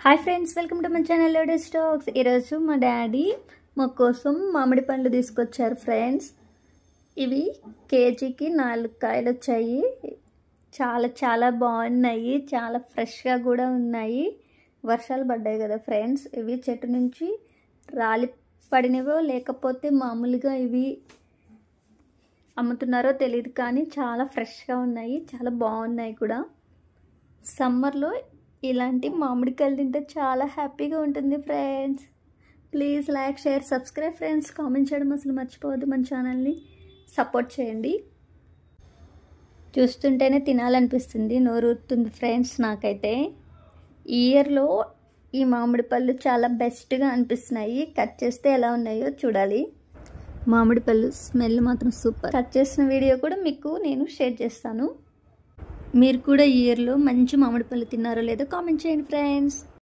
Hi friends, welcome to my channel లోడే stocks. ఈరోజు మా డాడీ మా కోసం మామిడి పండ్లు తీసుకొచ్చారు ఫ్రెండ్స్. ఇవి కేజీకి 4 కాయలు వచ్చాయి. చాలా చాలా బాగున్నాయి, చాలా ఫ్రెష్గా కూడా ఉన్నాయి. వర్షాలు పడ్డాయి కదా ఫ్రెండ్స్, ఇవి చెట్టు నుంచి రాలి పడినవో లేకపోతే మామూలుగా ఇవి అమ్ముతున్నారో తెలియదు, కానీ చాలా ఫ్రెష్గా ఉన్నాయి, చాలా బాగున్నాయి కూడా. సమ్మర్లో ఇలాంటి మామిడికాయలు తింటే చాలా హ్యాపీగా ఉంటుంది friends. Please like, share, subscribe friends. Comment చేయడం అసలు మర్చిపోవద్దు. మన ఛానల్ని సపోర్ట్ చేయండి. చూస్తుంటేనే తినాలనిపిస్తుంది, నోరూరుతుంది ఫ్రెండ్స్. నాకైతే ఈ ఇయర్లో ఈ మామిడి పళ్ళు చాలా బెస్ట్గా అనిపిస్తున్నాయి. కట్ చేస్తే ఎలా ఉన్నాయో చూడాలి. మామిడి పళ్ళు స్మెల్ మాత్రం సూపర్. కట్ చేసిన వీడియో కూడా మీకు నేను షేర్ చేస్తాను. మీరు కూడా ఈ ఇయర్లో మంచి మామిడి పళ్ళు తిన్నారో లేదో కామెంట్ చేయండి ఫ్రెండ్స్.